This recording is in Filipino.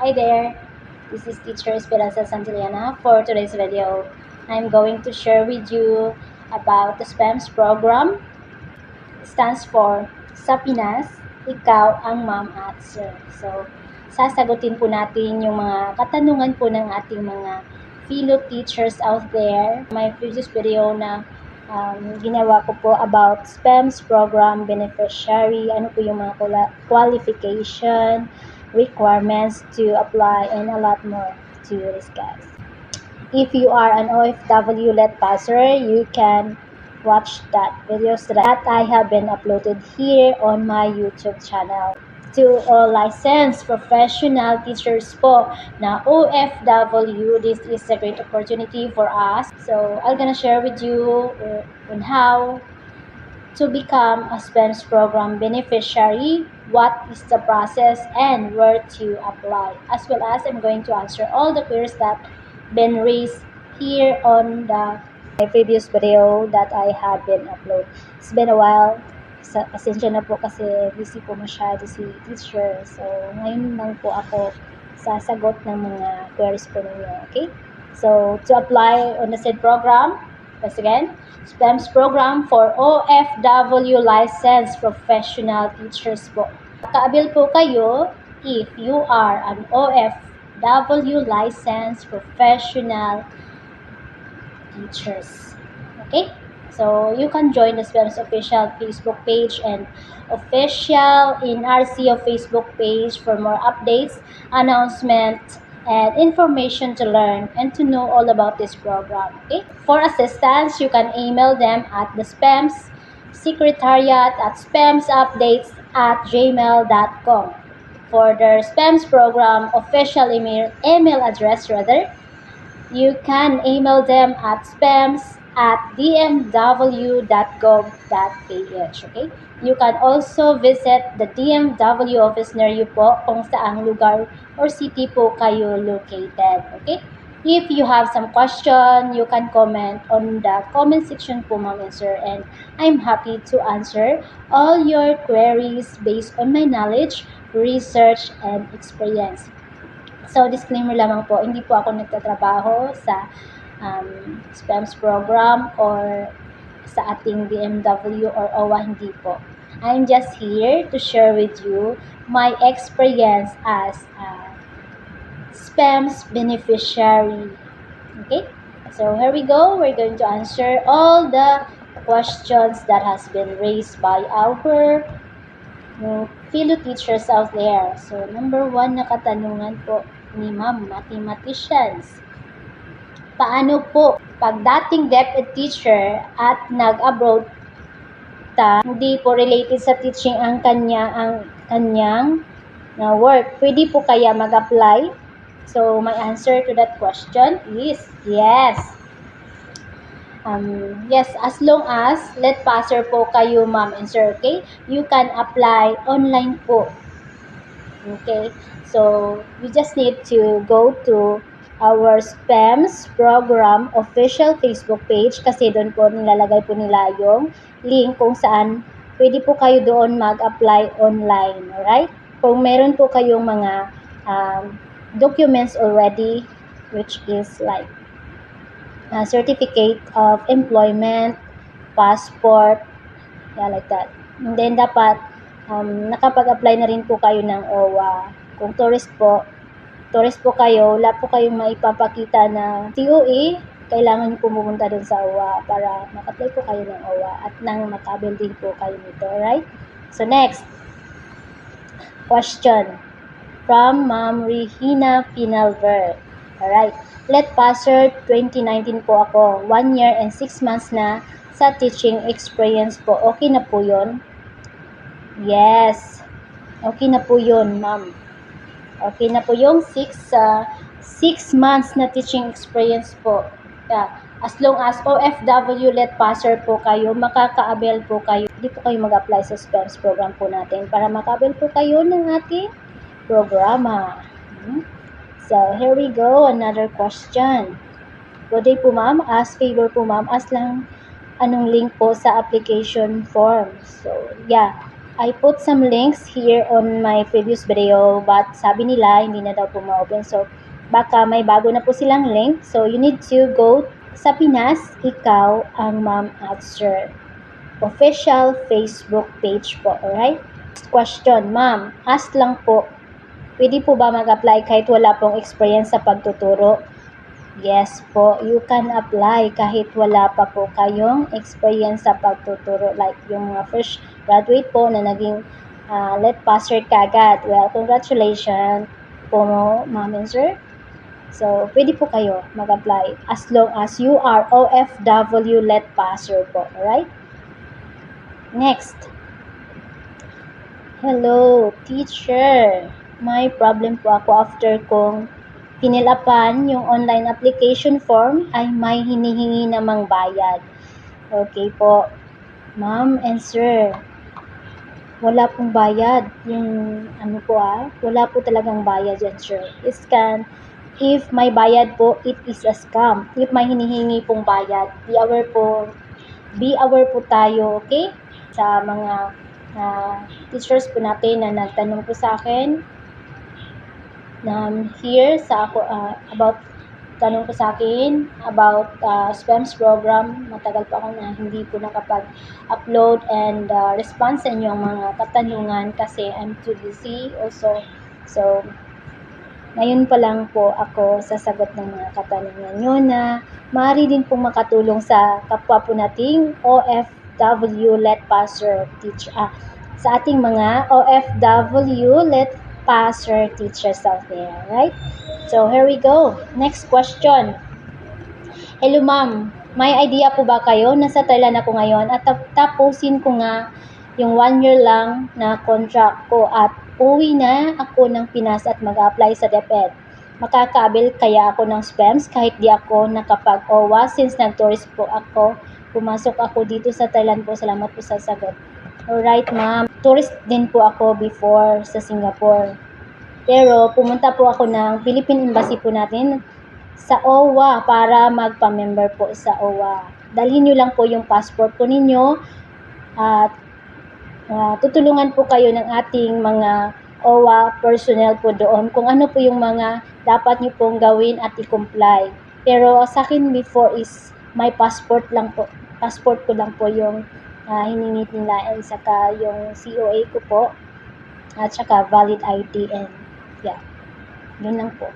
Hi there, this is Teacher Esperanza Santillana. For today's video, I'm going to share with you about the SPEMS program. It stands for Sa Pinas, Ikaw ang Ma'am at Sir. So, sasagutin po natin yung mga katanungan po ng ating mga fellow teachers out there. My previous video na ginawa ko po about SPEMS program beneficiary, ano po yung mga qualification, requirements to apply, and a lot more to discuss. If you are an OFW Let Passer, you can watch that videos that I have been uploaded here on my YouTube channel. To all licensed professional teachers po na OFW, this is a great opportunity for us. So I'm gonna share with you on how to become a SPEMS program beneficiary, what is the process, and where to apply. As well as I'm going to answer all the queries that been raised here on my previous video that I have been upload. It's been a while. Pasensya na po kasi busy po masyado si teacher. So, ngayon lang po ako sasagot ng mga queries po ninyo. Okay? So, to apply on the said program, once again, SPEMS program for OFW licensed professional teachers po. Ka-avail po kayo if you are an OFW licensed professional teachers. Okay? So, you can join the SPEMS official Facebook page and official NRCO Facebook page for more updates, announcements, and information to learn and to know all about this program. Okay? For assistance, you can email them at the SPEMS secretariat at spemsupdates@gmail.com. For their SPEMS program official email address, you can email them at spems@dmw.gov.ph. Okay? You can also visit the DMW office near you po kung saang lugar or city po kayo located. Okay? If you have some question, you can comment on the comment section po, ma'am and sir, and I'm happy to answer all your queries based on my knowledge, research, and experience. So, disclaimer lamang po, hindi po ako nagtatrabaho sa SPEMS program or sa ating DMW or OWA, hindi po. I'm just here to share with you my experience as a SPEMS beneficiary. Okay? So, here we go. We're going to answer all the questions that has been raised by our fellow teachers out there. So, number 1 na katanungan po ni Ma'am Mathematicians. Paano po pag dating DepEd teacher at nag-abroad hindi po related sa teaching ang kanyang work, pwede po kaya mag-apply? So, my answer to that question is yes. Yes, as long as let passer po kayo, ma'am and sir, okay? You can apply online po. Okay? So, you just need to go to our SPEMS program official Facebook page kasi doon po nilalagay po nila yung link kung saan pwede po kayo doon mag-apply online. Alright? Kung meron po kayong mga documents already, which is like certificate of employment, passport, yeah, like that. And then dapat nakapag-apply na rin po kayo ng OWA. Kung tourist po kayo, wala po kayong maipapakita na COE, kailangan po pumunta dun sa OWA para mag-apply po kayo ng OWA at nang makabil din po kayo nito. Alright? So next question from Ma'am Regina Pinalver. Alright. Let passer 2019 po ako. 1 year and 6 months na sa teaching experience po. Okay na po yun? Yes. Okay na po yun, ma'am. Okay na po yung 6 months na teaching experience po. Yeah. As long as OFW let passer po kayo, makaka-avail po kayo. Hindi po kayo mag-apply sa SPEMS program po natin para maka-avail po kayo ng ating programa. So, here we go. Another question. Good day po, ma'am. As favor po, ma'am. As lang anong link po sa application form. So, yeah. I put some links here on my previous video, but sabi nila hindi na daw po ma-open. So, baka may bago na po silang link. So, you need to go sa Pinas, ikaw ang Ma'am at Sir. Official Facebook page po, alright? Next question, Ma'am. Ask lang po, pwede po ba mag-apply kahit wala pong experience sa pagtuturo? Yes po, you can apply kahit wala pa po kayong experience sa pagtuturo. Like yung mga fresh graduate po na naging let passer kagad. Well, congratulations po ma'am and sir. So, pwede po kayo mag-apply as long as you are OFW let passer po. Alright? Next. Hello, teacher. May problem po ako after kong pinilapan yung online application form ay may hinihingi namang bayad. Okay po, ma'am and sir. Wala pong bayad. Yung wala po talagang bayad yan, sir. Scam. If may bayad po, it is a scam. If may hinihingi pong bayad, be aware po tayo, okay? Sa mga teachers po natin na nagtanong po sa akin here sa ako about tanong ko sa akin about SPEMS program. Matagal pa ako na hindi po nakapag-upload and respond sa inyong mga katanungan kasi I'm too busy also. So, ngayon pa lang po ako sasagot ng mga katanungan nyo na maaari din pong makatulong sa kapwa po nating OFW let passer teacher sa ating mga OFW let passer teachers out there, right? So, here we go. Next question. Hello, ma'am. May idea po ba kayo? Nasa Thailand ako ngayon at tapusin ko nga yung 1 year lang na contract ko at uwi na ako ng Pinas at mag-apply sa DepEd. Makakaabil kaya ako ng SPEMS kahit di ako nakapag-OWA since nag-tourist po ako. Pumasok ako dito sa Thailand po. Salamat po sa sagot. Alright, ma'am. Tourist din po ako before sa Singapore. Pero pumunta po ako ng Philippine Embassy po natin sa OWA para magpa-member po sa OWA. Dalhin nyo lang po yung passport po ninyo at tutulungan po kayo ng ating mga OWA personnel po doon kung ano po yung mga dapat nyo pong gawin at i-comply. Pero sa akin before is may passport ko lang po yung hiningit nila and saka yung COA ko po at saka valid ID and yeah, yun lang po.